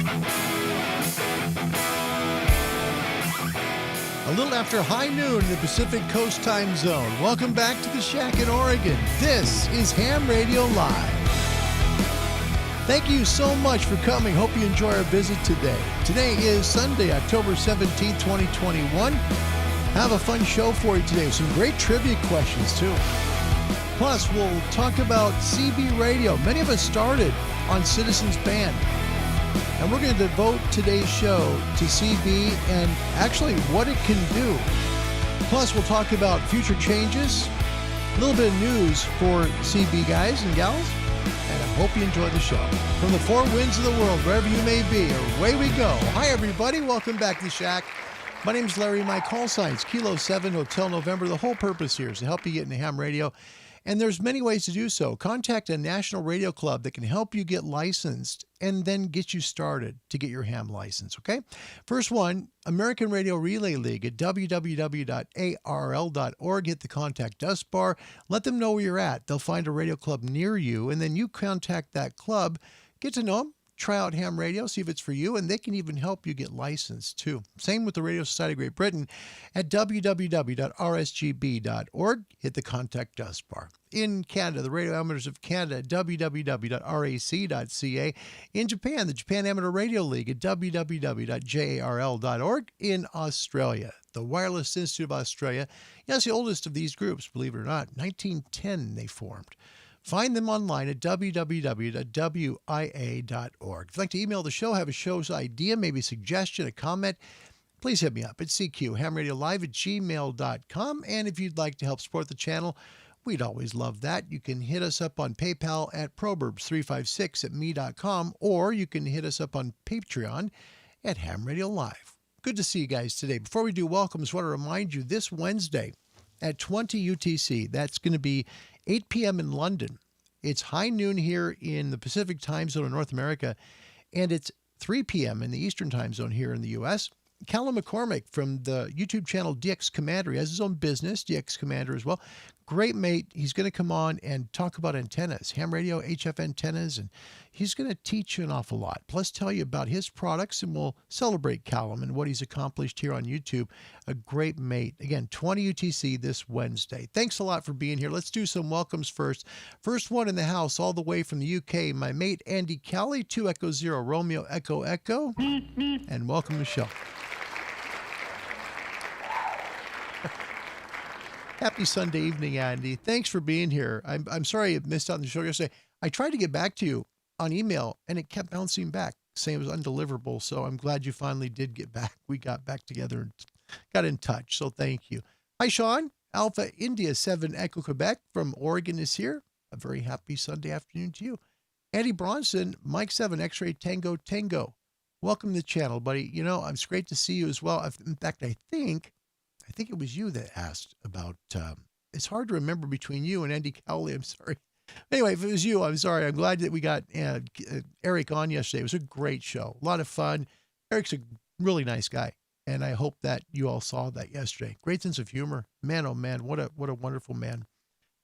A little after high noon in the Pacific Coast time zone. Welcome back to the Shack in Oregon. This is Ham Radio Live. Thank you so much for coming. Hope you enjoy our visit today. Today is Sunday, October 17th, 2021. Have a fun show for you today with some great trivia questions too. Plus, we'll talk about CB radio. Many of us started on Citizens Band. And we're going to devote today's show to CB and actually what it can do. Plus, we'll talk about future changes, a little bit of news for CB guys and gals, and I hope you enjoy the show. From the four winds of the world, wherever you may be, away we go. Hi, everybody. Welcome back to the Shack. My name's Larry. My call sign's Kilo 7 Hotel November. The whole purpose here is to help you get into ham radio. And there's many ways to do so. Contact a national radio club that can help you get licensed and then get you started to get your ham license, okay? First one, American Radio Relay League at www.arl.org. Hit the contact us bar. Let them know where you're at. They'll find a radio club near you, and then you contact that club, get to know them, try out ham radio, see if it's for you, and they can even help you get licensed too. Same with the Radio Society of Great Britain at www.rsgb.org. Hit the contact us bar. In Canada, the Radio Amateurs of Canada at www.rac.ca. In Japan, the Japan Amateur Radio League at www.jarl.org. In Australia, the Wireless Institute of Australia. Yes, the oldest of these groups, believe it or not. 1910 they formed. Find them online at www.wia.org. If you'd like to email the show, have a show's idea, maybe a suggestion, a comment, please hit me up at cqhamradiolive@gmail.com. And if you'd like to help support the channel, we'd always love that. You can hit us up on PayPal at proverbs356@me.com, or you can hit us up on Patreon at Ham Radio Live. Good to see you guys today. Before we do welcomes, I want to remind you this Wednesday at 20 UTC, that's going to be 8 p.m. in London. It's high noon here in the Pacific time zone in North America, and it's 3 p.m. in the Eastern time zone here in the U.S. Callum McCormick from the YouTube channel DX Commander, he has his own business, DX Commander as well. Great mate. He's going to come on and talk about antennas, ham radio, HF antennas, and he's going to teach you an awful lot. Plus tell you about his products, and we'll celebrate Callum and what he's accomplished here on YouTube. A great mate. Again, 20 UTC this Wednesday. Thanks a lot for being here. Let's do some welcomes first. First one in the house, all the way from the UK, my mate Andy Kelly, 2 Echo 0 Romeo Echo Echo, and welcome to the show. Happy Sunday evening, Andy. Thanks for being here. I'm sorry I missed out on the show yesterday. I tried to get back to you on email, and it kept bouncing back, saying it was undeliverable. So I'm glad you finally did get back. We got back together and got in touch. So thank you. Hi, Sean. Alpha India 7 Echo Quebec from Oregon is here. A very happy Sunday afternoon to you. Andy Bronson, Mike 7 X-Ray Tango Tango. Welcome to the channel, buddy. You know, it's great to see you as well. In fact, I think it was you that asked about, it's hard to remember between you and Andy Cowley. I'm sorry. Anyway, if it was you, I'm sorry. I'm glad that we got Eric on yesterday. It was a great show. A lot of fun. Eric's a really nice guy, and I hope that you all saw that yesterday. Great sense of humor. Man, oh man, what a wonderful man.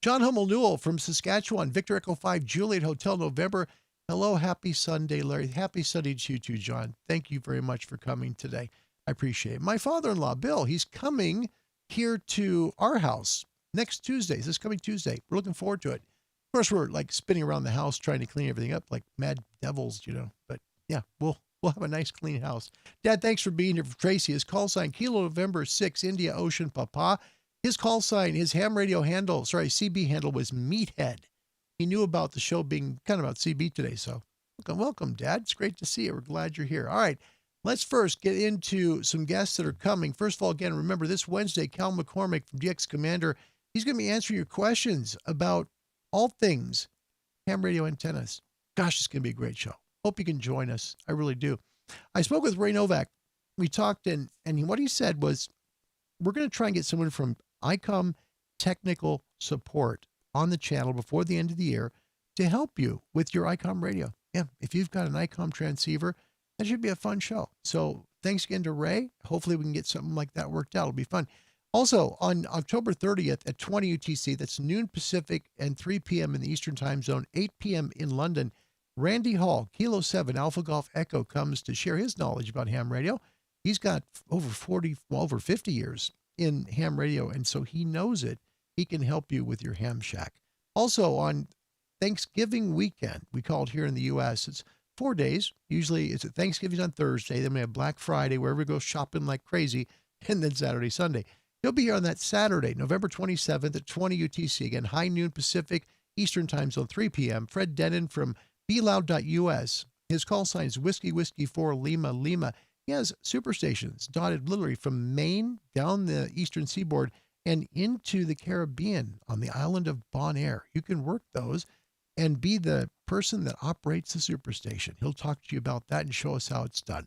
John Hummel Newell from Saskatchewan, Victor Echo 5, Juliet Hotel November. Hello, happy Sunday, Larry. Happy Sunday to you too, John. Thank you very much for coming today. I appreciate it. My father-in-law, Bill, he's coming here to our house next Tuesday. This coming Tuesday. We're looking forward to it. Of course, we're like spinning around the house trying to clean everything up like mad devils, you know. But yeah, we'll have a nice clean house. Dad, thanks for being here. For Tracy, his call sign, Kilo November 6, India Ocean Papa. His call sign, his ham radio handle, CB handle was Meathead. He knew about the show being kind of about CB today. So welcome, Dad. It's great to see you. We're glad you're here. All right. Let's first get into some guests that are coming. First of all, again, remember this Wednesday, Cal McCormick from DX Commander, he's going to be answering your questions about all things ham radio antennas. Gosh, it's going to be a great show. Hope you can join us. I really do. I spoke with Ray Novak. We talked, and what he said was, we're going to try and get someone from ICOM technical support on the channel before the end of the year to help you with your ICOM radio. Yeah, if you've got an ICOM transceiver, that should be a fun show. So thanks again to Ray. Hopefully we can get something like that worked out. It'll be fun. Also, on October 30th at 20 UTC, that's noon Pacific and 3 p.m. in the Eastern time zone, 8 p.m. in London, Randy Hall, Kilo 7, Alpha Golf Echo, comes to share his knowledge about ham radio. He's got over 50 years in ham radio, and so he knows it. He can help you with your ham shack. Also, on Thanksgiving weekend, we call it here in the U.S., it's 4 days. Usually it's at Thanksgiving on Thursday. Then we have Black Friday, where we go shopping like crazy, and then Saturday, Sunday. He'll be here on that Saturday, November 27th at 20 UTC. Again, high noon Pacific, Eastern Time Zone, 3 p.m. Fred Denon from BeLoud.us. His call sign is Whiskey 4 Lima Lima. He has superstations dotted literally from Maine down the eastern seaboard and into the Caribbean on the island of Bonaire. You can work those and be the person that operates the superstation. He'll talk to you about that and show us how it's done.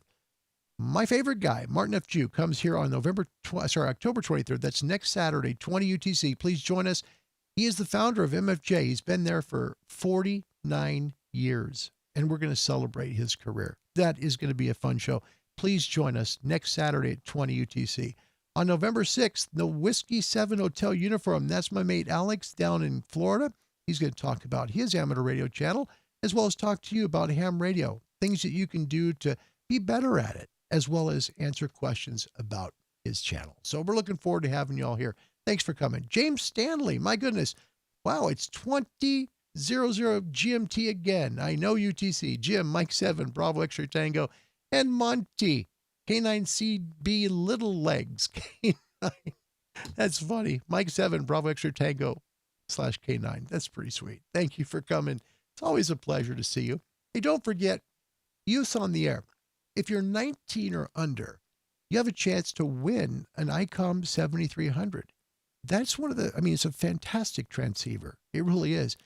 My favorite guy, Martin F. Jew, comes here on October 23rd. That's next Saturday, 20 UTC. Please join us. He is the founder of MFJ. He's been there for 49 years, and we're going to celebrate his career. That is going to be a fun show. Please join us next Saturday at 20 UTC. On November 6th, the Whiskey 7 Hotel Uniform. That's my mate Alex down in Florida. He's going to talk about his amateur radio channel, as well as talk to you about ham radio, things that you can do to be better at it, as well as answer questions about his channel. So we're looking forward to having you all here. Thanks for coming. James Stanley, my goodness. Wow, it's 20:00 GMT again. I know UTC. Jim, Mike 7, Bravo X-Ray Tango, and Monty, K9CB Little Legs. K9. That's funny. Mike 7, Bravo X-Ray Tango /K9. That's pretty sweet. Thank you for coming. It's always a pleasure to see you. Hey, don't forget, Youth on the Air. If you're 19 or under, you have a chance to win an ICOM 7300. That's it's a fantastic transceiver. It really is.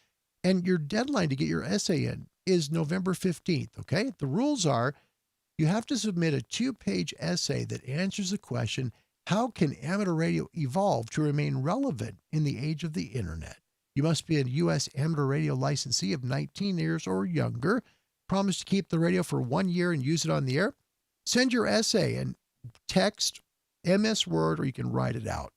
And your deadline to get your essay in is November 15th, okay? The rules are you have to submit a 2-page essay that answers the question, how can amateur radio evolve to remain relevant in the age of the internet? You must be a U.S. amateur radio licensee of 19 years or younger. Promise to keep the radio for 1 year and use it on the air. Send your essay and text MS Word, or you can write it out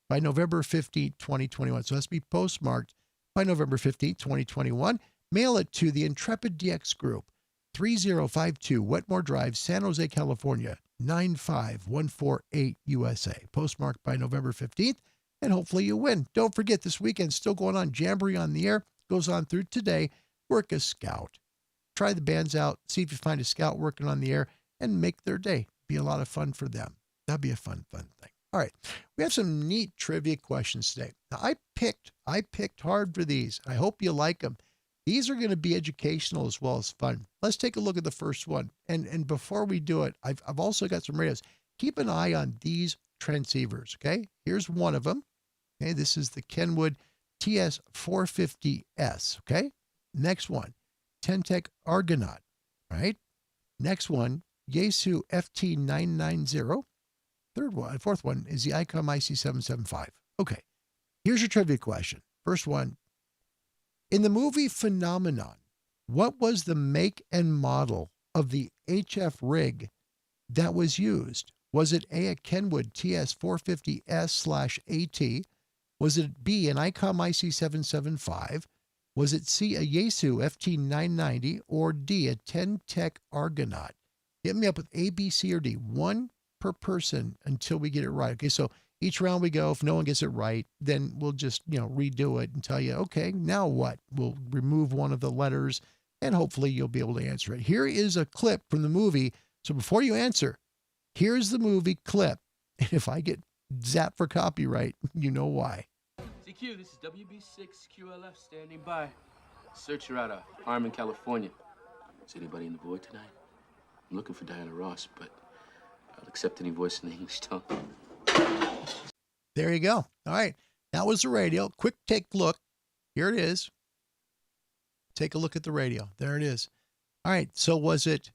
by November 15th, 2021. So it has to be postmarked by November 15th, 2021. Mail it to the Intrepid DX Group, 3052 Wetmore Drive, San Jose, California, 95148 USA. Postmarked by November 15th, and hopefully you win. Don't forget, this weekend still going on. Jamboree on the Air goes on through today. Work a scout. Try the bands out, see if you find a scout working on the air, and make their day. Be a lot of fun for them. That'd be a fun thing. All right. We have some neat trivia questions today. Now, I picked hard for these. I hope you like them. These are going to be educational as well as fun. Let's take a look at the first one. And before we do it, I've also got some radios. Keep an eye on these transceivers, okay? Here's one of them. Okay, this is the Kenwood TS450S, okay? Next one, Tentec Argonaut, right? Next one, Yaesu FT990. Fourth one is the ICOM IC775. Okay, here's your trivia question. First one, in the movie Phenomenon, what was the make and model of the HF rig that was used? Was it A, a Kenwood TS450S/AT? Was it B, an ICOM IC775? Was it C, a Yaesu FT990? Or D, a Tentec Argonaut? Hit me up with A, B, C, or D. One per person until we get it right. Okay, so each round we go. If no one gets it right, then we'll just, redo it and tell you, okay, now what? We'll remove one of the letters, and hopefully you'll be able to answer it. Here is a clip from the movie. So before you answer, here's the movie clip. And if I get zapped for copyright, you know why. CQ, this is WB6QLF standing by. Searcher out of Harmon, California. Is anybody in the void tonight? I'm looking for Diana Ross, but I'll accept any voice in the English tongue. There you go. All right. That was the radio. Quick take look. Here it is. Take a look at the radio. There it is. All right. So was it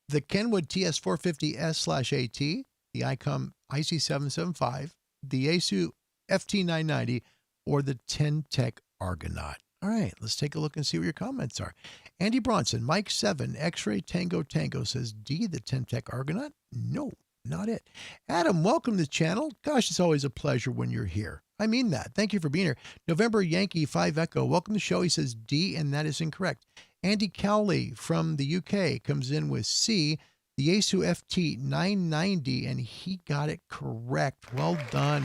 the Kenwood TS450S/AT, the ICOM IC775, the Yaesu FT990, or the Tentec Argonaut? All right, let's take a look and see what your comments are. Andy Bronson, Mike 7, X-Ray Tango Tango says D, the Tentec Argonaut. No, not it. Adam, welcome to the channel. Gosh, it's always a pleasure when you're here. I mean that. Thank you for being here. November Yankee 5 Echo, welcome to the show. He says D, and that is incorrect. Andy Cowley from the UK comes in with C, the Yaesu FT 990, and he got it correct. Well done.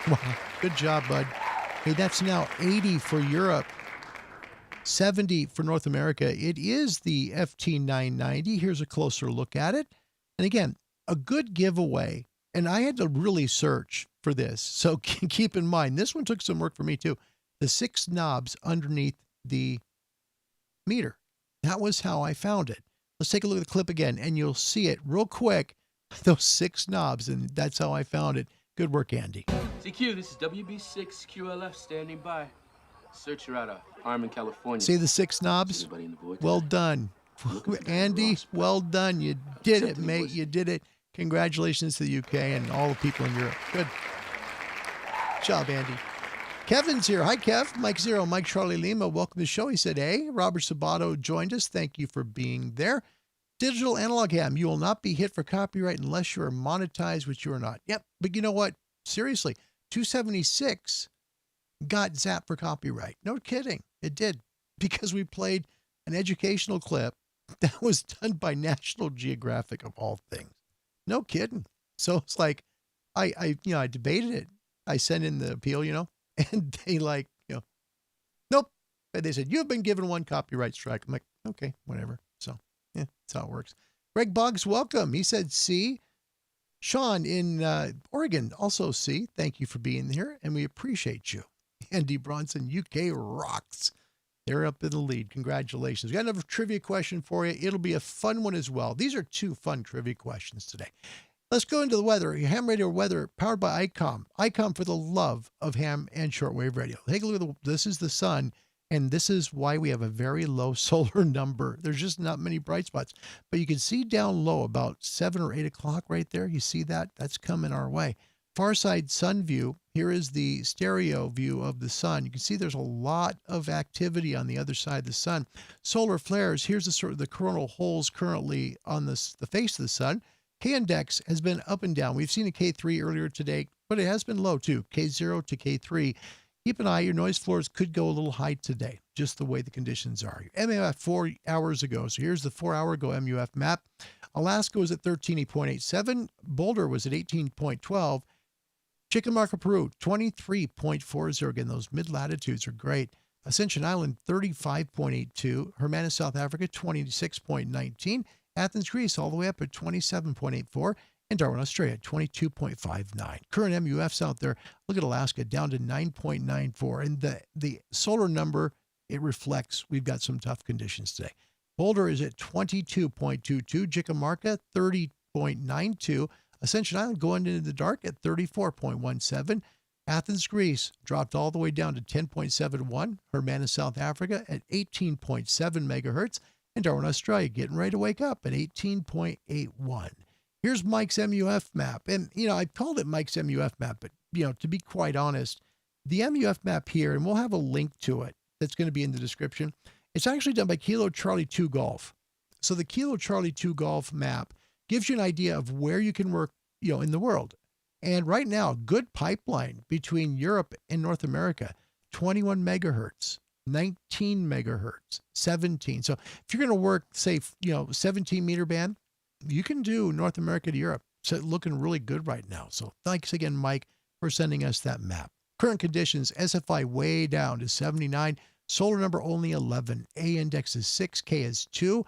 Wow, good job, bud. Hey, that's now 80 for Europe, 70 for North America. It is the FT 990. Here's a closer look at it. And again, a good giveaway. And I had to really search for this. So keep in mind, this one took some work for me too. The 6 knobs underneath the meter. That was how I found it. Let's take a look at the clip again, and you'll see it real quick. Those 6 knobs, and that's how I found it. Good work, Andy. CQ, this is WB6 QLF standing by. Searcher out of Harmon, California. See the 6 knobs? Anybody in the void Well tonight? done. Looking for Andy, Ross, but well done. You did it, accepting mate. voice. You did it. Congratulations to the UK and all the people in Europe. Good job, Andy. Kevin's here. Hi, Kev. Mike Zero, Mike Charlie Lima. Welcome to the show. He said, hey, Robert Sabato joined us. Thank you for being there. Digital analog ham. You will not be hit for copyright unless you are monetized, which you are not. Yep. But you know what? Seriously, 276 got zapped for copyright. No kidding. It did, because we played an educational clip that was done by National Geographic of all things. No kidding. So it's like, I debated it. I sent in the appeal, and they nope. And they said, you've been given 1 copyright strike. I'm like, okay, whatever. So yeah, that's how it works. Greg Boggs, welcome. He said, C. Sean in Oregon, also C. Thank you for being here, and we appreciate you. Andy Bronson, UK rocks. They're up in the lead. Congratulations. We got another trivia question for you. It'll be a fun one as well. These are 2 fun trivia questions today. Let's go into the weather. Your ham radio weather powered by ICOM. ICOM for the love of ham and shortwave radio. Take a look at this is the sun, and this is why we have a very low solar number. There's just not many bright spots. But you can see down low about 7 or 8 o'clock right there. You see that? That's coming our way. Far side sun view. Here is the stereo view of the sun. You can see there's a lot of activity on the other side of the sun. Solar flares. Here's the sort of the coronal holes currently on the face of the sun. K-index has been up and down. We've seen a K3 earlier today, but it has been low too. K0 to K3. Keep an eye. Your noise floors could go a little high today, just the way the conditions are. MUF 4 hours ago. So here's the 4 hour ago MUF map. Alaska was at 13.87. Boulder was at 18.12. Chickamauga, Peru, 23.40. Again, those mid-latitudes are great. Ascension Island, 35.82. Hermanus, South Africa, 26.19. Athens, Greece, all the way up at 27.84. And Darwin, Australia, 22.59. Current MUFs out there. Look at Alaska, down to 9.94. And the solar number, it reflects we've got some tough conditions today. Boulder is at 22.22. Chickamauga, 30.92. Ascension Island going into the dark at 34.17. Athens, Greece dropped all the way down to 10.71. Hermanus, South Africa at 18.7 megahertz. And Darwin, Australia getting ready to wake up at 18.81. Here's Mike's MUF map. And, I called it Mike's MUF map, but, to be quite honest, the MUF map here, and we'll have a link to it that's going to be in the description. It's actually done by Kilo Charlie 2 Golf. So the Kilo Charlie 2 Golf map gives you an idea of where you can work, in the world. And right now, good pipeline between Europe and North America, 21 megahertz, 19 megahertz, 17. So if you're going to work, say, 17 meter band, you can do North America to Europe. So looking really good right now. So thanks again, Mike, for sending us that map. Current conditions, SFI way down to 79. Solar number only 11. A index is 6. K is 2.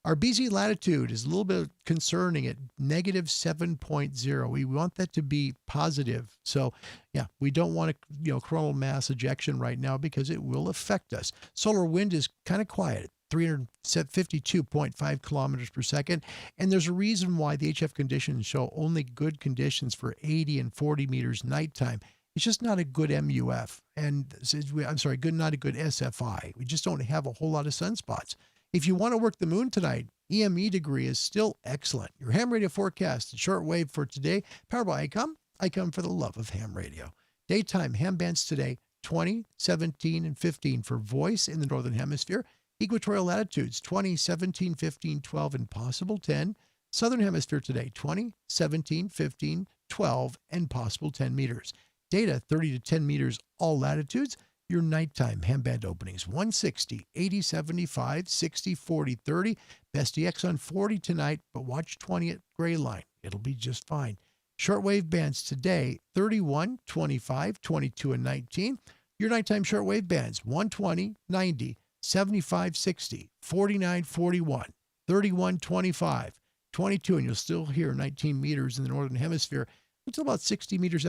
Our BZ latitude is a little bit concerning at negative 7.0. We want that to be positive. So yeah, we don't want coronal mass ejection right now because it will affect us. Solar wind is kind of quiet, 352.5 kilometers per second. And there's a reason why the HF conditions show only good conditions for 80 and 40 meters nighttime. It's just not a good MUF. And not a good SFI. We just don't have a whole lot of sunspots. If you want to work the moon tonight, EME degree is still excellent. Your ham radio forecast and shortwave for today, powered by ICOM. ICOM for the love of ham radio. Daytime ham bands today, 20, 17, and 15 for voice in the Northern Hemisphere. Equatorial latitudes, 20, 17, 15, 12, and possible 10. Southern Hemisphere today, 20, 17, 15, 12, and possible 10 meters. Data, 30 to 10 meters, all latitudes. Your nighttime ham band openings 160, 80, 75, 60, 40, 30. Best EX on 40 tonight, but watch 20 at Gray Line. It'll be just fine. Shortwave bands today 31, 25, 22, and 19. Your nighttime shortwave bands 120, 90, 75, 60, 49, 41, 31, 25, 22, and you'll still hear 19 meters in the northern hemisphere until about 60 minutes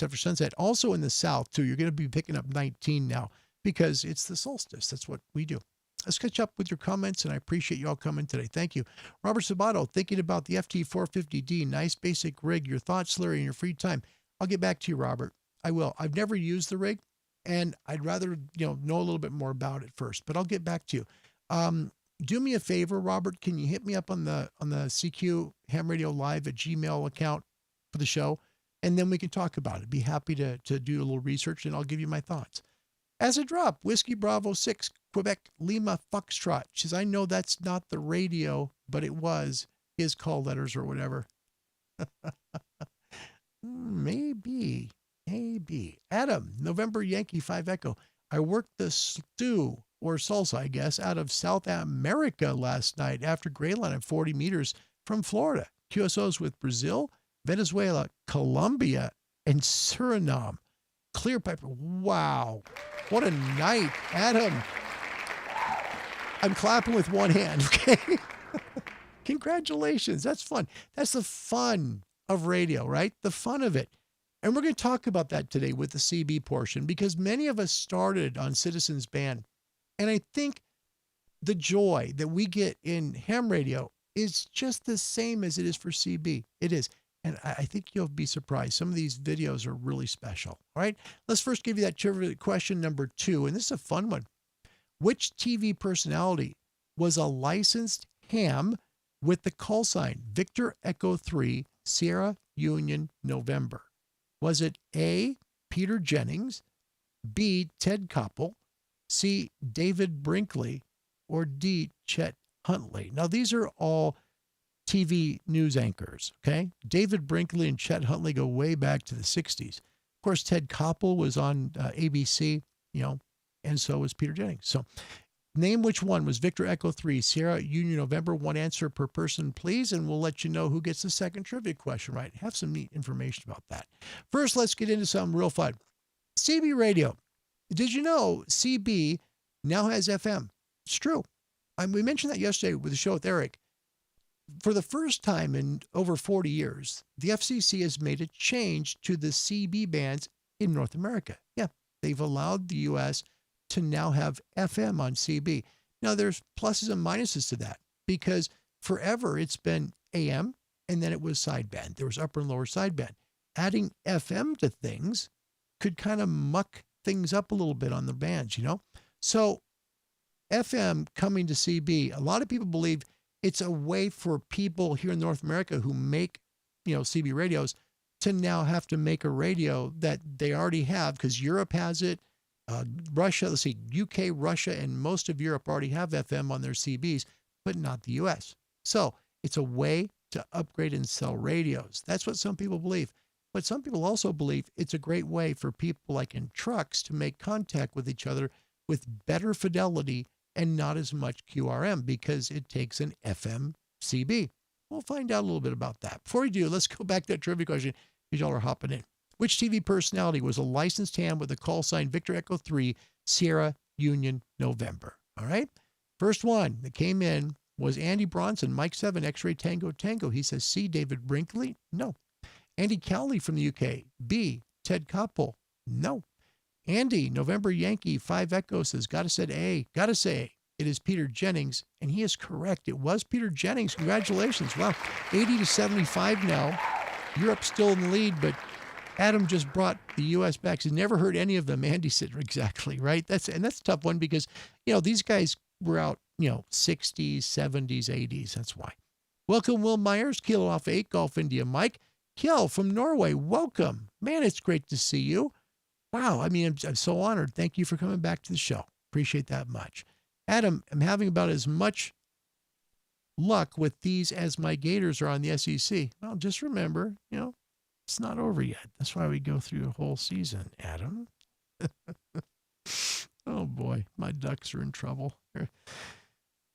after sunset. Also in the south, too, you're going to be picking up 19 now because it's the solstice. That's what we do. Let's catch up with your comments, and I appreciate you all coming today. Thank you. Robert Sabato, thinking about the FT450D. Nice basic rig. Your thoughts, Larry, in your free time. I'll get back to you, Robert. I will. I've never used the rig, and I'd rather know a little bit more about it first, but I'll get back to you. Do me a favor, Robert. Can you hit me up on the CQ Ham Radio Live at Gmail account for the show, and then we can talk about it. Be happy to do a little research, and I'll give you my thoughts. As a drop, Whiskey Bravo 6, Quebec Lima Foxtrot. She says, I know that's not the radio, but it was his call letters or whatever. Maybe. Adam, November Yankee 5 Echo. I worked the stew or salsa, I guess, out of South America last night after Gray Line at 40 meters from Florida. QSOs with Brazil, Venezuela, Colombia, and Suriname. Clear Piper. Wow. What a night. Adam, I'm clapping with one hand, okay? Congratulations. That's fun. That's the fun of radio, right? The fun of it. And we're going to talk about that today with the CB portion because many of us started on Citizens Band. And I think the joy that we get in ham radio is just the same as it is for CB. It is. And I think you'll be surprised. Some of these videos are really special. All right. Let's first give you that trivia question number 2. And this is a fun one. Which TV personality was a licensed ham with the call sign Victor Echo 3 Sierra Union November? Was it A, Peter Jennings, B, Ted Koppel, C, David Brinkley, or D, Chet Huntley? Now, these are all TV news anchors, okay? David Brinkley and Chet Huntley go way back to the 60s. Of course, Ted Koppel was on ABC, and so was Peter Jennings. So name which one was Victor Echo 3, Sierra Union November. One answer per person, please, and we'll let you know who gets the second trivia question right. Have some neat information about that. First, let's get into something real fun. CB radio. Did you know CB now has FM? It's true. We mentioned that yesterday with the show with Eric. For the first time in over 40 years, the FCC has made a change to the CB bands in North America. Yeah, they've allowed the U.S. to now have FM on CB. Now, there's pluses and minuses to that because forever it's been AM and then it was sideband. There was upper and lower sideband. Adding FM to things could kind of muck things up a little bit on the bands, So FM coming to CB, a lot of people believe it's a way for people here in North America who make, CB radios to now have to make a radio that they already have because Europe has it. Russia, UK, Russia, and most of Europe already have FM on their CBs, but not the US. So it's a way to upgrade and sell radios. That's what some people believe. But some people also believe it's a great way for people like in trucks to make contact with each other with better fidelity and not as much QRM because it takes an FM CB. We'll find out a little bit about that. Before we do, let's go back to that trivia question because y'all are hopping in. Which TV personality was a licensed ham with a call sign Victor Echo 3 Sierra Union November? All right. First one that came in was Andy Bronson, Mike 7, X-Ray Tango Tango. He says C, David Brinkley. No. Andy Cowley from the UK. B, Ted Koppel. No. Andy, November Yankee 5 Echo says, gotta say it is Peter Jennings, and he is correct. It was Peter Jennings. Congratulations. Wow. 80 to 75 now. Europe's still in the lead, but Adam just brought the U.S. back. He's never heard any of them. Andy said exactly, right? That's a tough one because, these guys were out, 60s, 70s, 80s. That's why. Welcome, Will Myers, Kilo off 8, Golf India Mike. Kjell from Norway, welcome. Man, it's great to see you. Wow, I'm so honored. Thank you for coming back to the show. Appreciate that much. Adam, I'm having about as much luck with these as my Gators are on the SEC. Well, just remember, it's not over yet. That's why we go through a whole season, Adam. Oh boy, my ducks are in trouble.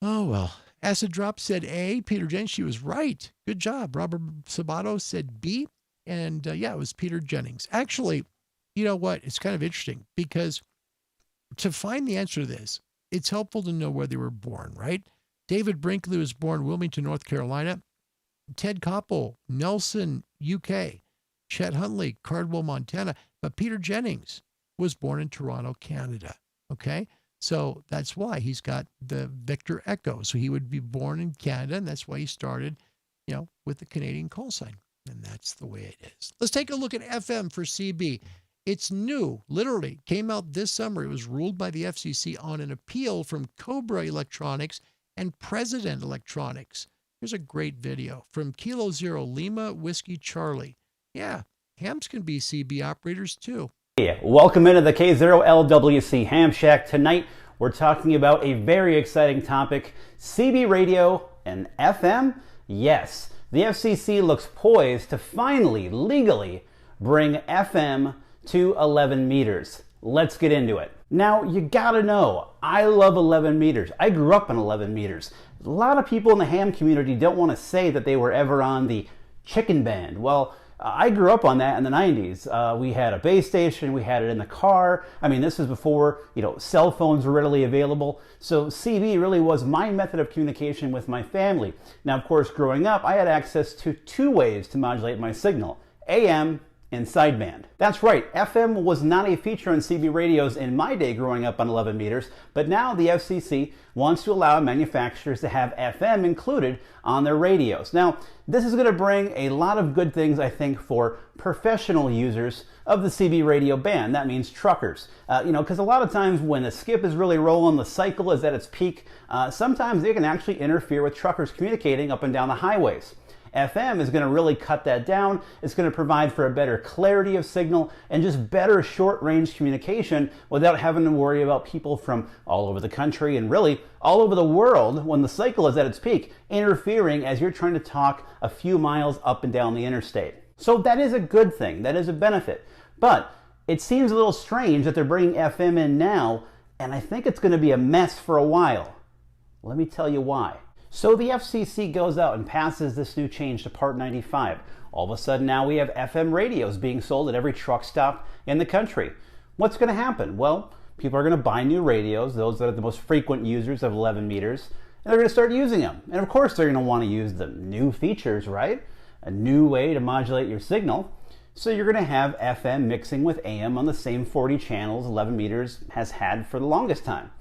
Oh well. Acid Drop said A. Peter Jennings, she was right. Good job. Robert Sabato said B. And yeah, it was Peter Jennings. Actually, you know what? It's kind of interesting because to find the answer to this, it's helpful to know where they were born, right? David Brinkley was born in Wilmington, North Carolina. Ted Koppel, Nelson, UK. Chet Huntley, Cardwell, Montana. But Peter Jennings was born in Toronto, Canada. Okay? So that's why he's got the Victor Echo. So he would be born in Canada, and that's why he started, with the Canadian call sign. And that's the way it is. Let's take a look at FM for CB. It's new, literally, came out this summer. It was ruled by the FCC on an appeal from Cobra Electronics and President Electronics. Here's a great video from Kilo Zero Lima Whiskey Charlie. Yeah, hams can be CB operators too. Yeah, welcome into the K0LWC Ham Shack. Tonight we're talking about a very exciting topic, CB radio and FM. Yes, the FCC looks poised to finally, legally, bring FM to 11 meters. Let's get into it. Now, you gotta know, I love 11 meters. I grew up on 11 meters. A lot of people in the ham community don't want to say that they were ever on the chicken band. Well, I grew up on that in the 90s. We had a base station, we had it in the car. I mean, this is before, cell phones were readily available. So CB really was my method of communication with my family. Now, of course, growing up, I had access to two ways to modulate my signal, AM and sideband. That's right, FM was not a feature on CB radios in my day growing up on 11 meters, but now the FCC wants to allow manufacturers to have FM included on their radios. Now, this is going to bring a lot of good things, I think, for professional users of the CB radio band. That means truckers. Because a lot of times when the skip is really rolling, the cycle is at its peak, sometimes they can actually interfere with truckers communicating up and down the highways. FM is going to really cut that down. It's going to provide for a better clarity of signal and just better short-range communication without having to worry about people from all over the country and really all over the world when the cycle is at its peak interfering as you're trying to talk a few miles up and down the interstate. So that is a good thing. That is a benefit. But it seems a little strange that they're bringing FM in now, and I think it's going to be a mess for a while. Let me tell you why. So the FCC goes out and passes this new change to Part 95. All of a sudden now we have FM radios being sold at every truck stop in the country. What's going to happen? Well, people are going to buy new radios, those that are the most frequent users of 11 meters, and they're going to start using them. And of course they're going to want to use the new features, right? A new way to modulate your signal. So you're going to have FM mixing with AM on the same 40 channels 11 meters has had for the longest time.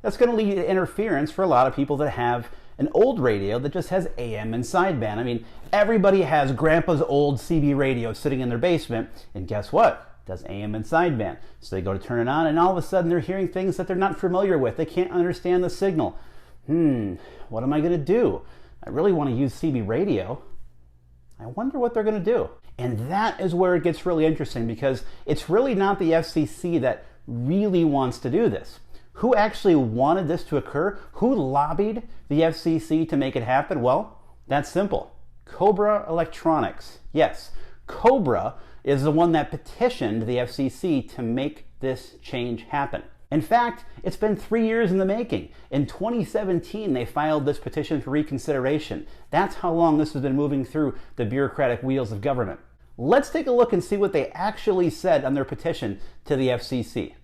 That's going to lead to interference for a lot of people that have an old radio that just has AM and sideband. I mean, everybody has grandpa's old CB radio sitting in their basement, and guess what? It does AM and sideband. So they go to turn it on, and all of a sudden they're hearing things that they're not familiar with. They can't understand the signal. What am I going to do? I really want to use CB radio. I wonder what they're going to do. And that is where it gets really interesting, because it's really not the FCC that really wants to do this. Who actually wanted this to occur? Who lobbied the FCC to make it happen? Well, that's simple. Cobra Electronics. Yes, Cobra is the one that petitioned the FCC to make this change happen. In fact, it's been 3 years in the making. In 2017, they filed this petition for reconsideration. That's how long this has been moving through the bureaucratic wheels of government. Let's take a look and see what they actually said on their petition to the FCC.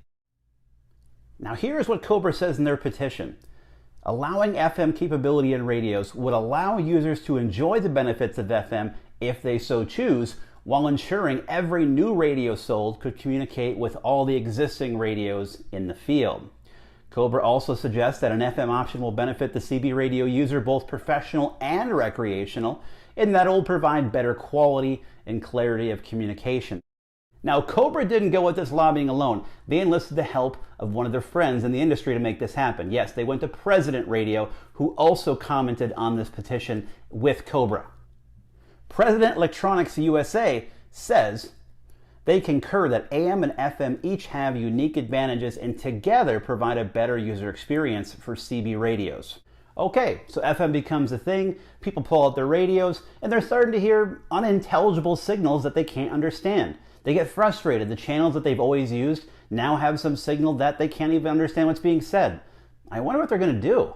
Now here's what Cobra says in their petition. Allowing FM capability in radios would allow users to enjoy the benefits of FM if they so choose, while ensuring every new radio sold could communicate with all the existing radios in the field. Cobra also suggests that an FM option will benefit the CB radio user, both professional and recreational, in that it will provide better quality and clarity of communication. Now, Cobra didn't go with this lobbying alone. They enlisted the help of one of their friends in the industry to make this happen. Yes, they went to President Radio, who also commented on this petition with Cobra. President Electronics USA says they concur that AM and FM each have unique advantages and together provide a better user experience for CB radios. Okay, so FM becomes a thing, people pull out their radios, and they're starting to hear unintelligible signals that they can't understand. They get frustrated. The channels that they've always used, now have some signal that they can't even understand what's being said. I wonder what they're going to do.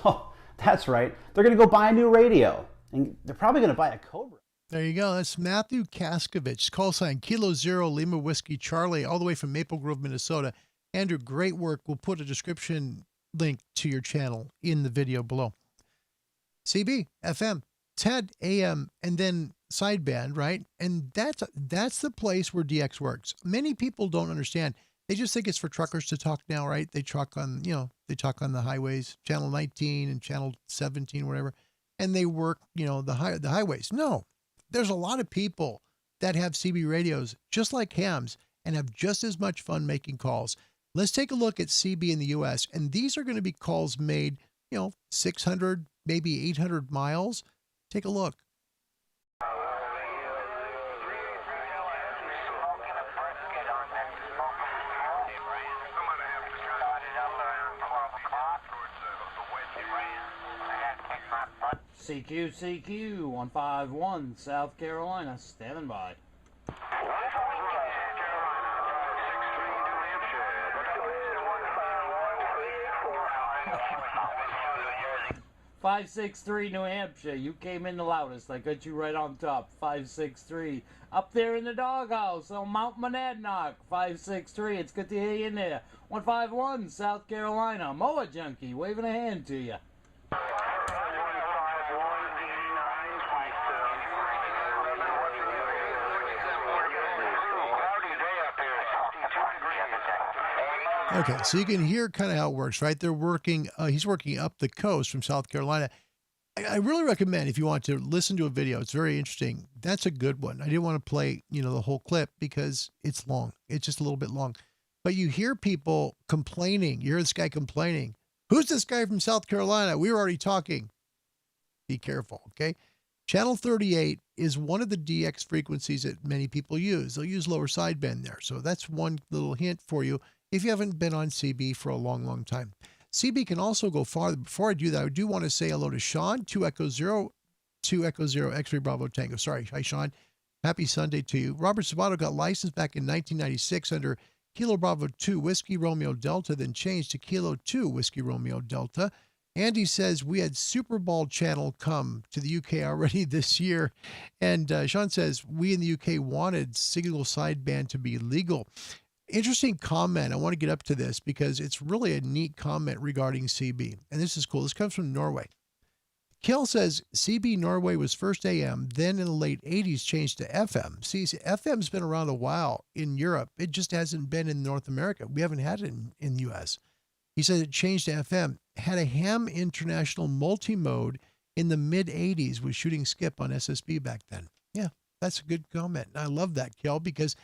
Oh, that's right. They're going to go buy a new radio. And they're probably going to buy a Cobra. There you go. That's Matthew Kaskovich, call sign Kilo Zero Lima Whiskey Charlie, all the way from Maple Grove, Minnesota. Andrew, great work. We'll put a description link to your channel in the video below. CB, FM, 10 AM, and then sideband, right? And that's the place where DX works. Many people don't understand. They just think it's for truckers to talk now, right? They talk on, they talk on the highways, channel 19 and channel 17, whatever, and they work, the highways. No, there's a lot of people that have CB radios just like hams and have just as much fun making calls. Let's take a look at CB in the US, and these are going to be calls made, 600, maybe 800 miles. Take a look. CQ 151 South Carolina, standing by. 563 New Hampshire, you came in the loudest. I got you right on top. 563 up there in the doghouse on Mount Monadnock. 563, it's good to hear you in there. 151 South Carolina, Moa Junkie, waving a hand to you. Okay, so you can hear kind of how it works, right? They're working, he's working up the coast from South Carolina. I really recommend if you want to listen to a video, it's very interesting. That's a good one. I didn't want to play, the whole clip because it's long. It's just a little bit long. But you hear people complaining. You hear this guy complaining. Who's this guy from South Carolina? We were already talking. Be careful, okay? Channel 38 is one of the DX frequencies that many people use. They'll use lower sideband there. So that's one little hint for you if you haven't been on CB for a long, long time. CB can also go farther. Before I do that, I do want to say hello to Sean, 2 Echo 0, X-Ray Bravo Tango. Sorry. Hi, Sean. Happy Sunday to you. Robert Sabato got licensed back in 1996 under Kilo Bravo 2 Whiskey Romeo Delta, then changed to Kilo 2 Whiskey Romeo Delta. Andy says we had Super Bowl channel come to the UK already this year. And Sean says we in the UK wanted single sideband to be legal. Interesting comment. I want to get up to this because it's really a neat comment regarding CB. And this is cool. This comes from Norway. Kel says CB Norway was first AM, then in the late 80s changed to FM. See, FM's been around a while in Europe. It just hasn't been in North America. We haven't had it in the US. He said it changed to FM, had a ham international multi-mode in the mid-80s with shooting skip on SSB back then. Yeah, that's a good comment. And I love that, Kel, because,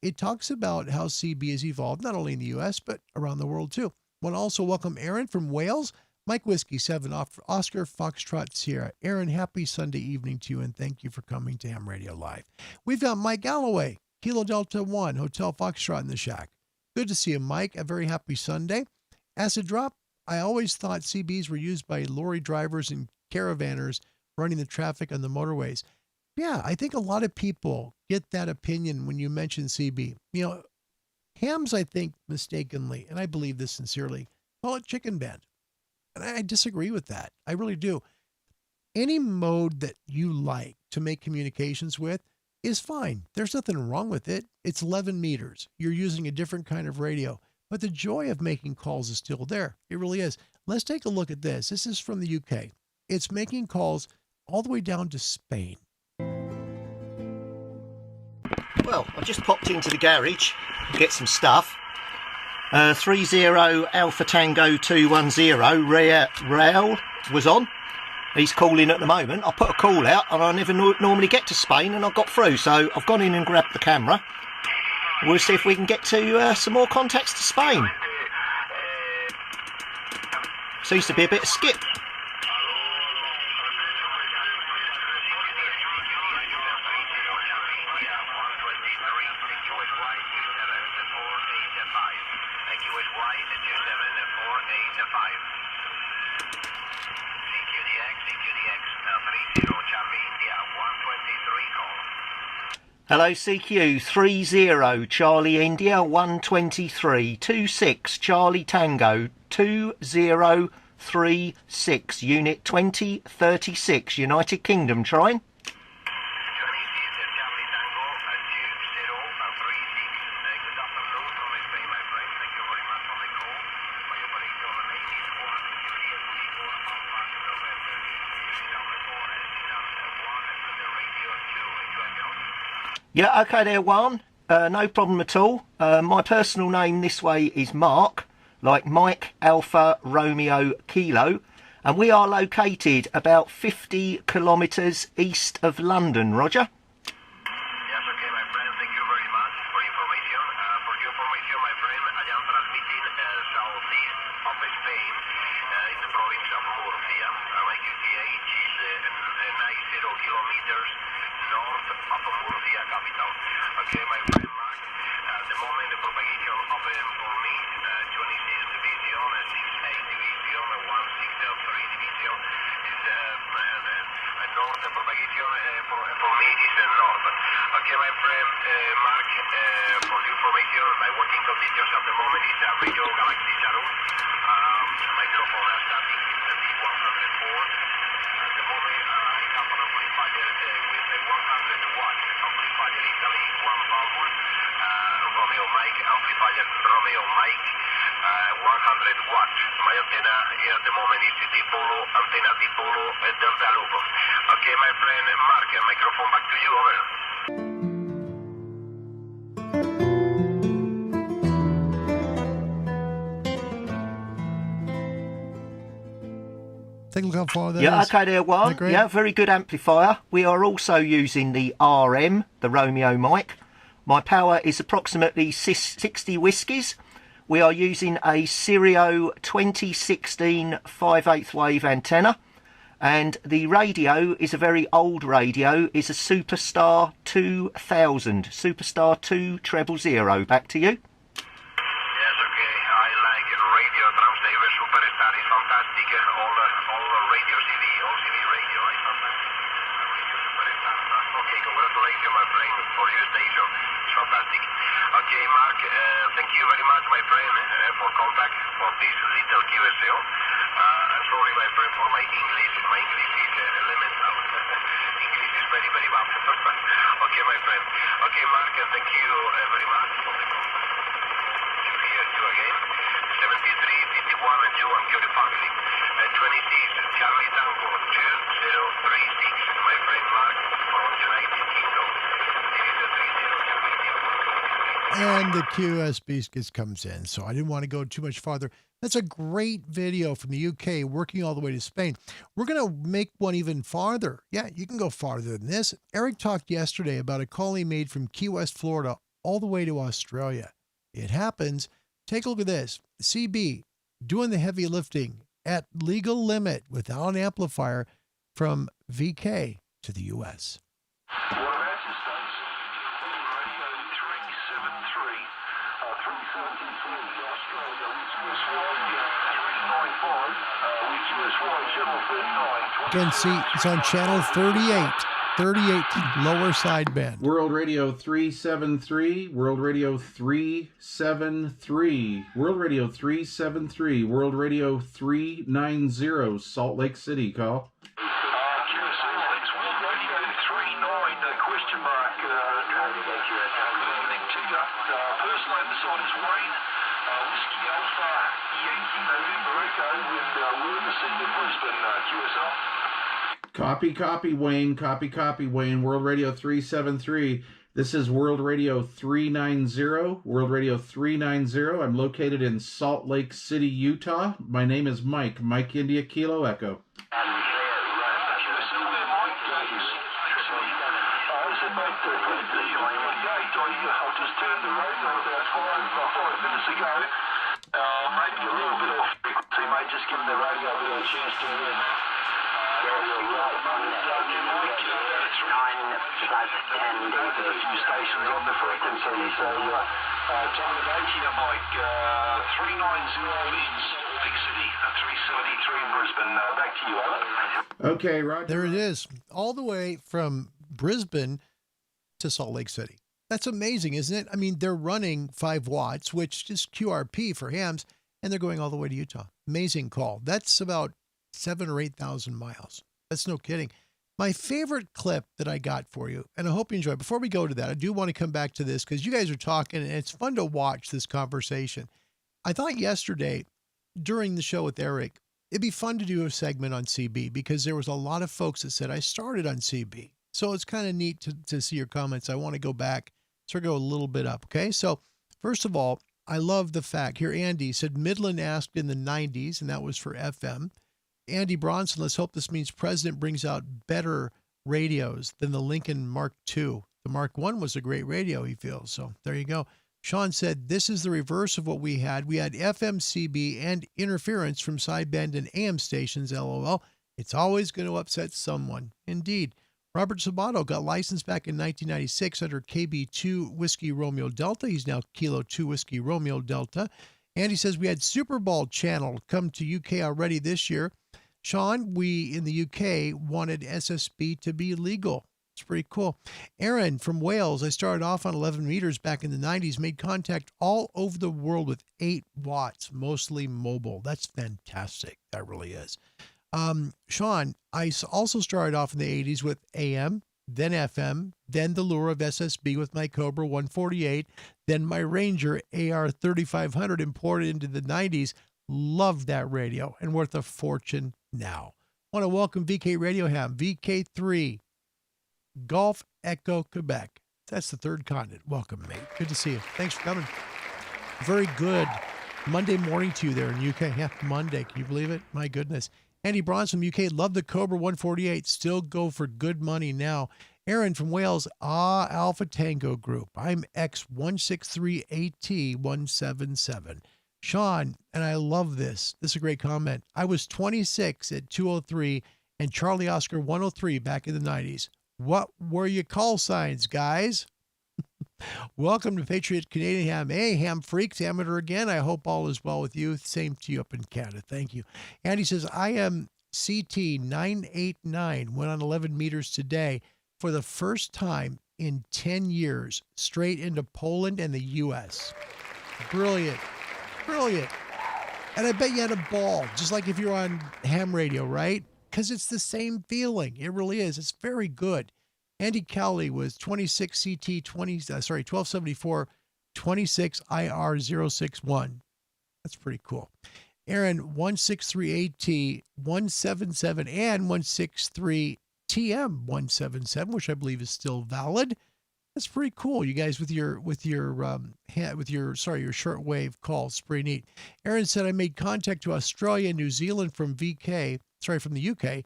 it talks about how CB has evolved, not only in the U.S., but around the world, too. I want to also welcome Aaron from Wales, Mike Whiskey 7, Oscar Foxtrot Sierra. Aaron, happy Sunday evening to you, and thank you for coming to Ham Radio Live. We've got Mike Galloway, Kilo Delta 1, Hotel Foxtrot in the Shack. Good to see you, Mike. A very happy Sunday. Acid Drop, I always thought CBs were used by lorry drivers and caravanners running the traffic on the motorways. Yeah, I think a lot of people get that opinion when you mention CB. Hams, I think, mistakenly, and I believe this sincerely, call it chicken band. And I disagree with that. I really do. Any mode that you like to make communications with is fine. There's nothing wrong with it. It's 11 meters. You're using a different kind of radio. But the joy of making calls is still there. It really is. Let's take a look at this. This is from the UK. It's making calls all the way down to Spain. Well, I just popped into the garage to get some stuff. 30 Alpha Tango 210, Raul was on. He's calling at the moment. I put a call out and I never normally get to Spain, and I got through. So I've gone in and grabbed the camera. We'll see if we can get to some more contacts to Spain. Seems to be a bit of skip. Hello CQ 30 Charlie India 123 26 Charlie Tango 2036 Unit 2036 United Kingdom trying. Yeah, okay there, Juan. No problem at all. My personal name this way is Mark, like Mike Alpha Romeo Kilo, and we are located about 50 kilometres east of London, Roger. Yes, okay, my friend. Thank you very much for information. For your information, my friend, I am transmitting southeast of Spain in the province of Murcia. My QTH is 90 kilometers north of Murcia capital. Okay, my friend Mark, at the moment the propagation open for me 26 division, 68 division, 163 division is north propagation for me is north. Okay, my friend Mark, for your information, my working conditions at the moment is a Radio Galaxy Shadow. Microphone static is the 104. At the moment I have an amplifier with a 100 watts amplifier, Italy, one power, Romeo mic, amplifier Romeo mic, 100 watts. My antenna at the moment is dipolo, antenna dipolo, delta loop. Okay, my friend Mark, microphone back to you, over. Take a look how far that Yeah, is. okay there, Juan. Great? Yeah, very good amplifier. We are also using the RM, the Romeo mic. My power is approximately 60 whiskies. We are using a Stereo 2016 5/8 wave antenna. And the radio is a very old radio, is a Superstar 2000, Superstar 200. Back to you. Yes, okay. I like radio transceiver Superstar is fantastic. All radio CD, all CD radio is fantastic. Radio Superstar. Okay, congratulations, my friend, for your station. It's fantastic. Okay, Mark, thank you very much, my friend, for contact for this little QSO. I'm sorry, my friend, for my English. My English is elemental. English is very, very bad. Okay, my friend. Okay, Mark, thank you very much for the call. To hear you again. 73, 51, and you and your family. 26, Charlie Tango, 2036. My friend Mark from United Kingdom. This is the 30 Charlie Tango. And the QSB comes in, so I didn't want to go too much farther. That's a great video from the UK working all the way to Spain. We're going to make one even farther. Yeah, you can go farther than this. Eric talked yesterday about a call he made from Key West, Florida, all the way to Australia. It happens. Take a look at this. CB doing the heavy lifting at legal limit without an amplifier from VK to the US. Again, see, it's on channel 38. 38, lower sideband. World Radio 373, World Radio 373, World Radio 373, World Radio 390, Salt Lake City, call. Copy, Wayne. Copy, Wayne. World Radio 373. This is World Radio 390. World Radio 390. I'm located in Salt Lake City, Utah. My name is Mike. Mike India Kilo Echo. Maybe a little bit off frequency, mate. Just give the radio a bit of a chance to win. There's a few stations on the frequency, so time of day here, Mike. 390 in Salt Lake City, 373 in Brisbane. Back to you, over. Okay, Roger. There it is. All the way from Brisbane to Salt Lake City. That's amazing, isn't it? I mean, they're running 5 watts, which is QRP for hams, and they're going all the way to Utah. Amazing call. That's about 7 or 8,000 miles. That's no kidding. My favorite clip that I got for you, and I hope you enjoy. Before we go to that, I do want to come back to this because you guys are talking, and it's fun to watch this conversation. I thought yesterday during the show with Eric, it'd be fun to do a segment on CB because there was a lot of folks that said I started on CB. So it's kind of neat to see your comments. I want to go back, so go a little bit up. Okay. So first of all, I love the fact here. Andy said Midland asked in the 90s, and that was for FM. Andy Bronson, let's hope this means President brings out better radios than the Lincoln Mark II. The Mark I was a great radio, he feels. So there you go. Sean said, this is the reverse of what we had. We had FM, CB, and interference from sideband and AM stations, LOL. It's always going to upset someone. Indeed. Robert Sabato got licensed back in 1996 under KB2 Whiskey Romeo Delta. He's now Kilo 2 Whiskey Romeo Delta. And he says we had Super Bowl channel come to UK already this year. Sean, we in the UK wanted SSB to be legal. It's pretty cool. Aaron from Wales, I started off on 11 meters back in the 90s, made contact all over the world with 8 watts, mostly mobile. That's fantastic. That really is. Sean, I also started off in the 80s with AM, then FM, then the lure of SSB with my Cobra 148, then my Ranger AR 3500 imported into the 90s. Loved that radio and worth a fortune now. Want to welcome VK Radio Ham, VK3, Golf Echo Quebec. That's the 3rd continent. Welcome, mate. Good to see you. Thanks for coming. Very good Monday morning to you there in UK. Yeah, Monday. Can you believe it? My goodness. Andy Bronson from UK, love the Cobra 148. Still go for good money now. Aaron from Wales, Alpha Tango Group. I'm X163AT177. Sean, and I love this. This is a great comment. I was 26 at 203 and Charlie Oscar 103 back in the 90s. What were your call signs, guys? Welcome to Patriot Canadian Ham. Hey, ham freaks, amateur again. I hope all is well with you. Same to you up in Canada. Thank you. Andy says, I am CT989, went on 11 meters today for the first time in 10 years, straight into Poland and the U.S. Brilliant. Brilliant. And I bet you had a ball, just like if you're on ham radio, right? Because it's the same feeling. It really is. It's very good. Andy Cowley was 26 CT 1274 26 IR 061. That's pretty cool. Aaron 163AT 177 and 163 TM 177, which I believe is still valid. That's pretty cool. You guys with your shortwave calls, pretty neat. Aaron said I made contact to Australia and New Zealand from from the UK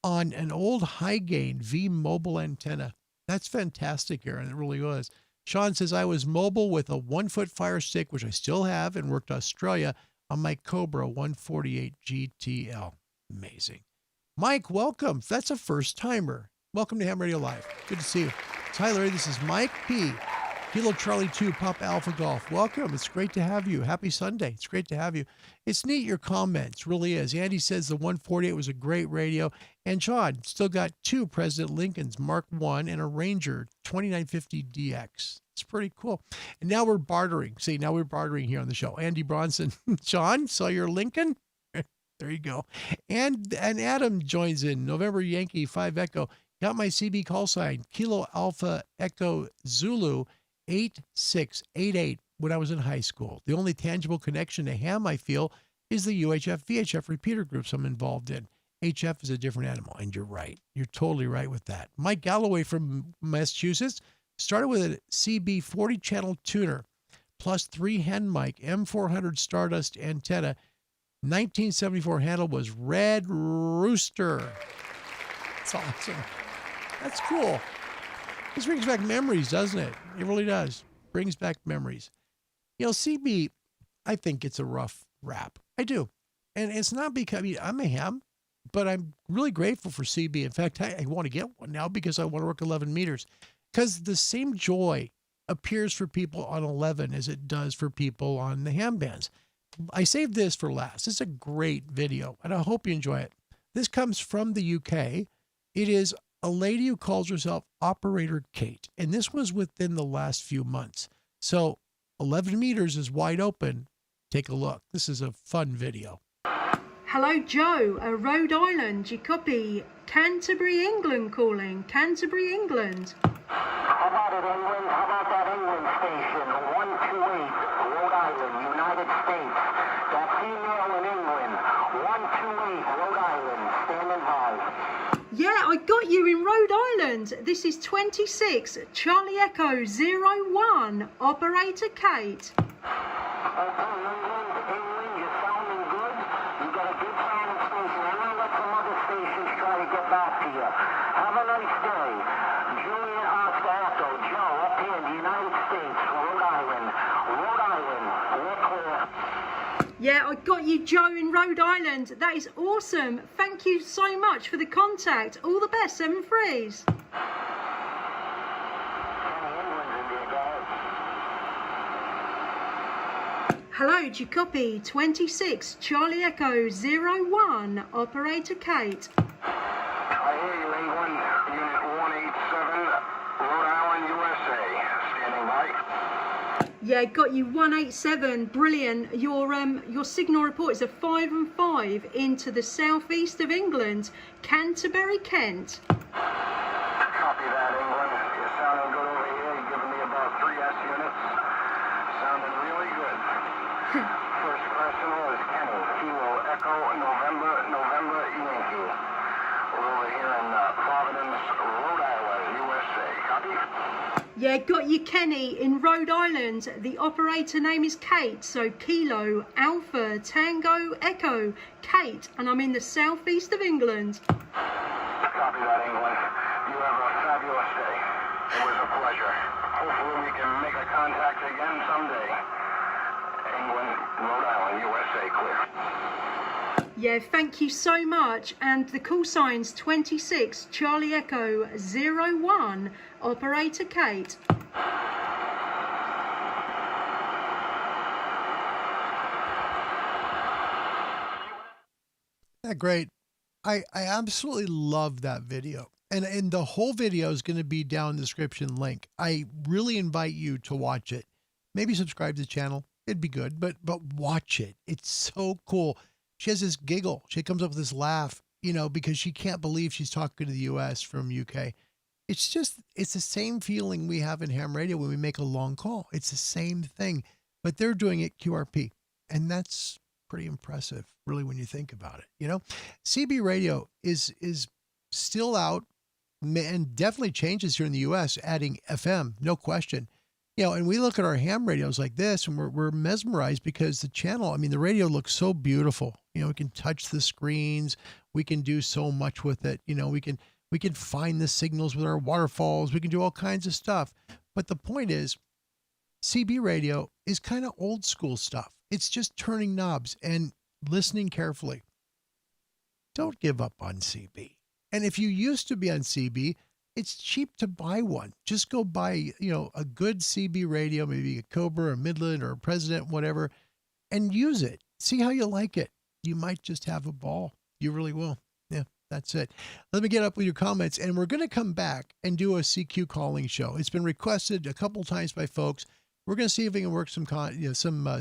on an old high gain V mobile antenna. That's fantastic, Aaron. It really was. Sean says I was mobile with a 1-foot fire stick, which I still have, and worked Australia on my Cobra 148 GTL. Amazing. Mike, welcome. That's a first timer. Welcome to Ham Radio Live. Good to see you. Tyler, this is Mike P. Kilo Charlie 2, Pop Alpha Golf. Welcome. It's great to have you. Happy Sunday. It's great to have you. It's neat, your comments. Really is. Andy says the 148 was a great radio. And Sean still got 2 President Lincolns, Mark I and a Ranger 2950DX. It's pretty cool. And now we're bartering. See, now we're bartering here on the show. Andy Bronson. Sean, saw your Lincoln? There you go. And Adam joins in. November Yankee 5 Echo. Got my CB call sign. Kilo Alpha Echo Zulu 8688 when I was in high school. The only tangible connection to ham, I feel, is the UHF VHF repeater groups I'm involved in. HF is a different animal, and you're right. You're totally right with that. Mike Galloway from Massachusetts started with a CB 40 channel tuner plus 3 hen mic M400 Stardust antenna. 1974 handle was Red Rooster. That's awesome. That's cool. This brings back memories, doesn't it? It really does. Brings back memories. You know, CB, I think it's a rough rap. I do. And it's not because, I'm a ham, but I'm really grateful for CB. In fact, I want to get one now because I want to work 11 meters. Because the same joy appears for people on 11 as it does for people on the ham bands. I saved this for last. It's a great video, and I hope you enjoy it. This comes from the UK. It is a lady who calls herself Operator Kate. And this was within the last few months. So 11 meters is wide open. Take a look. This is a fun video. Hello, Joe, Rhode Island. You copy? Canterbury, England calling. Canterbury, England. How about it, England? How about that England station? 128, Rhode Island, United States. That female in England. 128, Rhode Island, standing by. Yeah, I got you in Rhode Island. This is 26, Charlie Echo 01, Operator Kate. Okay, England, you're sounding good. You got a good sounding station. I'm going to let some other stations try to get back to you. Have a nice day. Julian Oscar Echo, Joe, up here in the United States, Rhode Island. Rhode Island, we're clear. Yeah, I got you, Joe, in Rhode Island. That is awesome. Thank you so much for the contact. All the best, 7-3s. Hello, do you copy? 26, Charlie Echo 01, Operator Kate. I hear you, England. Unit 187, Rhode Island, USA. Standing by. Yeah, got you 187. Brilliant. Your signal report is a 5 and 5 into the southeast of England, Canterbury, Kent. Copy that, England. You're sounding good over here. You're giving me about 3 S units. Sounding really good. First personal is Kenny. Kilo Echo November Yankee. We're over here in Providence, Rhode Island, USA. Copy? Yeah, got you, Kenny, in Rhode Island. The operator name is Kate, so Kilo Alpha Tango Echo Kate, and I'm in the southeast of England. Copy that, England. You have a fabulous day. It was a pleasure. Hopefully we can make a contact again someday. England, Rhode Island, USA, clear. Yeah, thank you so much. And the call sign's 26, Charlie Echo 01, Operator Kate. Great. I absolutely love that video. And the whole video is going to be down in the description link. I really invite you to watch it. Maybe subscribe to the channel. It'd be good, but watch it. It's so cool. She has this giggle. She comes up with this laugh, because she can't believe she's talking to the US from UK. It's the same feeling we have in ham radio when we make a long call. It's the same thing, but they're doing it QRP. And that's pretty impressive, really, when you think about it. CB radio is still out and definitely changes here in the US, adding FM, no question. And we look at our ham radios like this and we're mesmerized because the radio looks so beautiful. We can touch the screens. We can do so much with it. We can find the signals with our waterfalls. We can do all kinds of stuff. But the point is, CB radio is kind of old school stuff. It's just turning knobs and listening carefully. Don't give up on CB. And if you used to be on CB, it's cheap to buy one. Just go buy, a good CB radio, maybe a Cobra or Midland or a President, whatever, and use it. See how you like it. You might just have a ball. You really will. Yeah, that's it. Let me get up with your comments, and we're going to come back and do a CQ calling show. It's been requested a couple times by folks. We're going to see if we can work some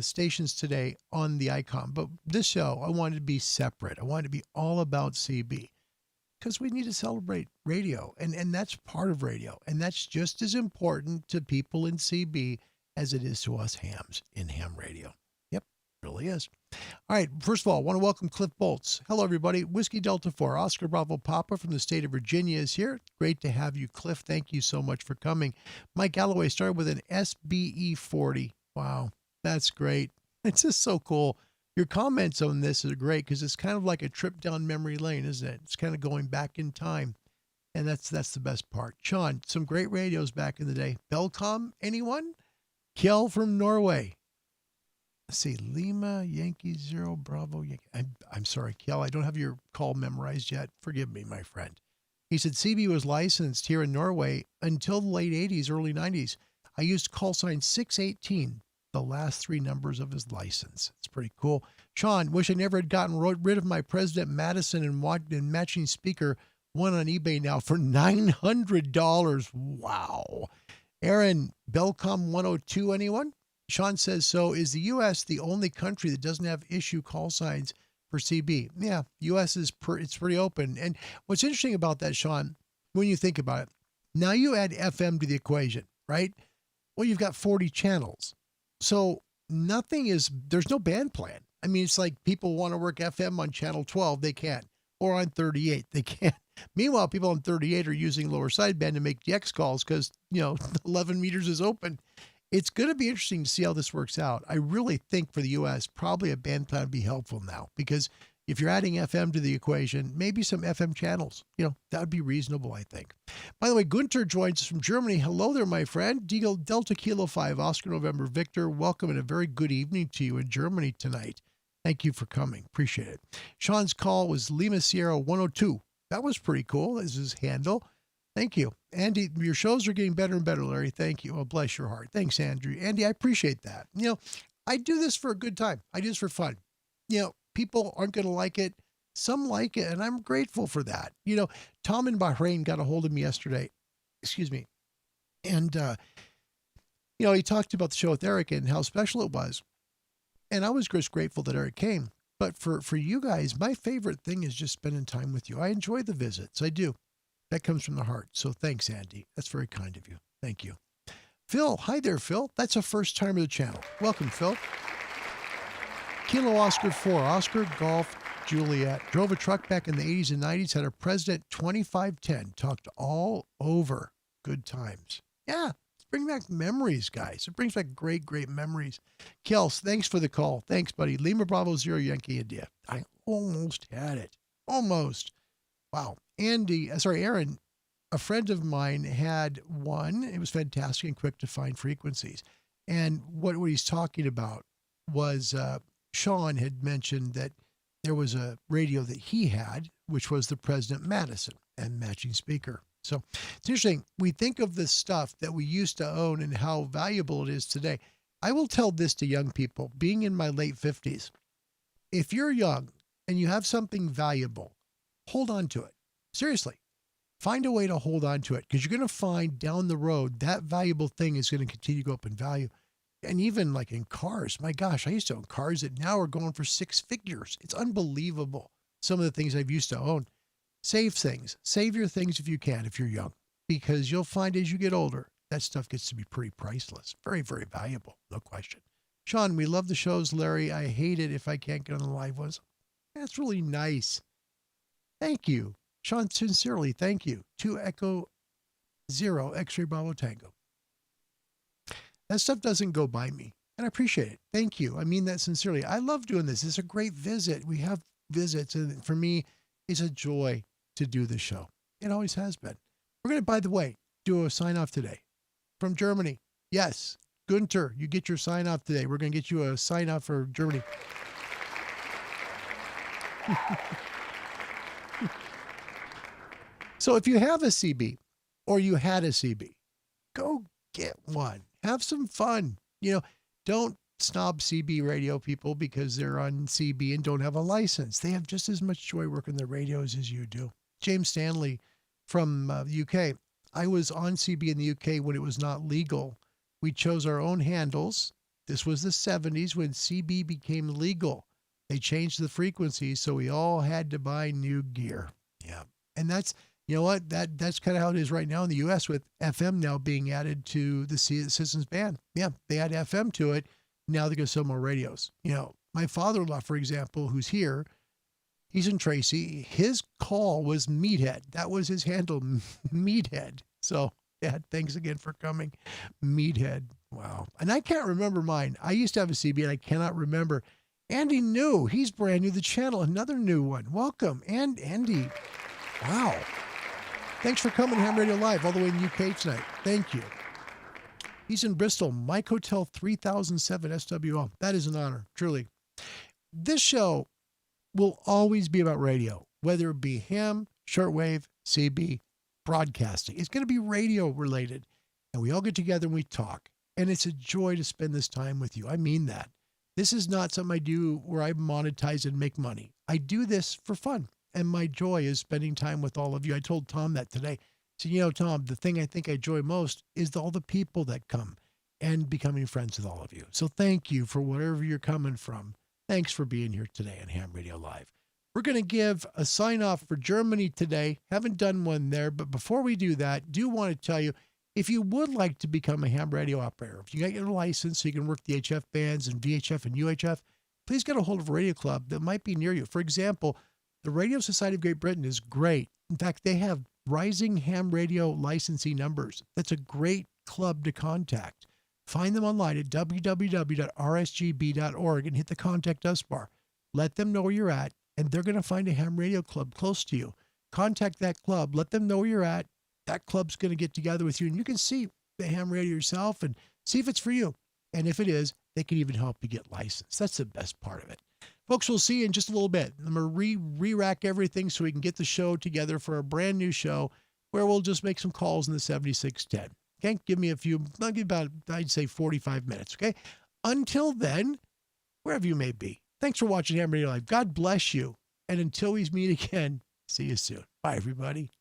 stations today on the icon. But this show, I wanted to be separate. I wanted to be all about CB. Because we need to celebrate radio, and that's part of radio, and that's just as important to people in CB as it is to us hams in ham radio. Yep, really is. All right, first of all, I want to welcome Cliff Bolts. Hello, everybody. Whiskey Delta 4, Oscar Bravo Papa from the state of Virginia is here. Great to have you, Cliff. Thank you so much for coming. Mike Galloway started with an SBE 40. Wow, that's great. It's just so cool. Your comments on this are great because it's kind of like a trip down memory lane, isn't it? It's kind of going back in time. And that's the best part. Sean, some great radios back in the day. Belcom, anyone? Kjell from Norway. Let's see, Lima, Yankee 0, Bravo, Yankee. I'm sorry, Kjell, I don't have your call memorized yet. Forgive me, my friend. He said CB was licensed here in Norway until the late 80s, early 90s. I used call sign 618. The last 3 numbers of his license. It's pretty cool. Sean, wish I never had gotten rid of my President Madison and matching speaker One on eBay now for $900. Wow. Aaron, Belcom 102, anyone? Sean says, so is the U.S. the only country that doesn't have issue call signs for CB? Yeah, U.S. it's pretty open. And what's interesting about that, Sean, when you think about it, now you add FM to the equation, right? Well, you've got 40 channels. So there's no band plan. I mean, it's like people want to work FM on channel 12, they can't. Or on 38, they can't. Meanwhile, people on 38 are using lower sideband to make DX calls because, 11 meters is open. It's going to be interesting to see how this works out. I really think for the U.S., probably a band plan would be helpful now because if you're adding FM to the equation, maybe some FM channels, that would be reasonable, I think. By the way, Gunter joins us from Germany. Hello there, my friend. Delta Kilo 5, Oscar November Victor. Welcome and a very good evening to you in Germany tonight. Thank you for coming. Appreciate it. Sean's call was Lima Sierra 102. That was pretty cool. This is his handle. Thank you. Andy, your shows are getting better and better, Larry. Thank you. Oh, bless your heart. Thanks, Andrew. Andy, I appreciate that. I do this for a good time. I do this for fun. People aren't going to like it. Some like it, and I'm grateful for that. Tom in Bahrain got a hold of me yesterday. Excuse me. And, he talked about the show with Eric and how special it was. And I was just grateful that Eric came. But for you guys, my favorite thing is just spending time with you. I enjoy the visits. I do. That comes from the heart. So thanks, Andy. That's very kind of you. Thank you. Phil. Hi there, Phil. That's a first timer of the channel. Welcome, Phil. Kilo Oscar 4. Oscar Golf Juliet. Drove a truck back in the 80s and 90s. Had a President 2510. Talked all over. Good times. Yeah. Bring back memories, guys. It brings back great, great memories. Kels, thanks for the call. Thanks, buddy. Lima Bravo 0 Yankee India. I almost had it. Almost. Wow. Aaron, a friend of mine had one. It was fantastic and quick to find frequencies. And what he's talking about was Sean had mentioned that there was a radio that he had, which was the President Madison and matching speaker. So it's interesting. We think of the stuff that we used to own and how valuable it is today. I will tell this to young people, being in my late 50s. If you're young and you have something valuable, hold on to it. Seriously, find a way to hold on to it because you're going to find down the road that valuable thing is going to continue to go up in value. And even like in cars, my gosh, I used to own cars that now are going for 6 figures. It's unbelievable. Some of the things I've used to own. Save things. Save your things if you can, if you're young, because you'll find as you get older, that stuff gets to be pretty priceless. Very, very valuable. No question. Sean, we love the shows. Larry, I hate it if I can't get on the live ones. That's really nice. Thank you. Sean, sincerely, thank you. 2 Echo 0 X-Ray Bravo Tango. That stuff doesn't go by me, and I appreciate it. Thank you. I mean that sincerely. I love doing this. It's a great visit. We have visits, and for me, it's a joy to do the show. It always has been. We're going to, by the way, do a sign-off today from Germany. Yes, Gunter, you get your sign-off today. We're going to get you a sign-off for Germany. So if you have a CB or you had a CB, go get one. Have some fun. Don't snob CB radio people because they're on CB and don't have a license. They have just as much joy working their radios as you do. James Stanley from the UK. I was on CB in the UK when it was not legal. We chose our own handles. This was the 70s when CB became legal. They changed the frequencies, so we all had to buy new gear. Yeah. And that's, you know what? That's kind of how it is right now in the U.S. with FM now being added to the Citizens Band. Yeah, they add FM to it. Now they're going to sell more radios. My father-in-law, for example, who's here, he's in Tracy. His call was Meathead. That was his handle, Meathead. So, Dad, thanks again for coming. Meathead. Wow. And I can't remember mine. I used to have a CB and I cannot remember. Andy New. He's brand new to the channel. Another new one. Welcome. And Andy. Wow. Thanks for coming to Ham Radio Live all the way in the UK tonight. Thank you. He's in Bristol, Mike Hotel 3007 SWL. That is an honor, truly. This show will always be about radio, whether it be ham, shortwave, CB, broadcasting. It's going to be radio related. And we all get together and we talk. And it's a joy to spend this time with you. I mean that. This is not something I do where I monetize and make money. I do this for fun. And my joy is spending time with all of you. I told Tom that today. So, Tom, the thing I think I enjoy most is all the people that come and becoming friends with all of you. So thank you for wherever you're coming from. Thanks for being here today on Ham Radio Live. We're going to give a sign off for Germany today. Haven't done one there, but before we do that, do want to tell you, if you would like to become a ham radio operator, if you got your license so you can work the HF bands and VHF and UHF, please get a hold of a radio club that might be near you. For example, the Radio Society of Great Britain is great. In fact, they have rising ham radio licensee numbers. That's a great club to contact. Find them online at www.rsgb.org and hit the Contact Us bar. Let them know where you're at, and they're going to find a ham radio club close to you. Contact that club. Let them know where you're at. That club's going to get together with you, and you can see the ham radio yourself and see if it's for you. And if it is, they can even help you get licensed. That's the best part of it. Folks, we'll see you in just a little bit. I'm going to re-rack everything so we can get the show together for a brand new show where we'll just make some calls in the 7610. Okay, give me I'll give about, I'd say 45 minutes, okay? Until then, wherever you may be, thanks for watching Ham Radio Live. God bless you. And until we meet again, see you soon. Bye, everybody.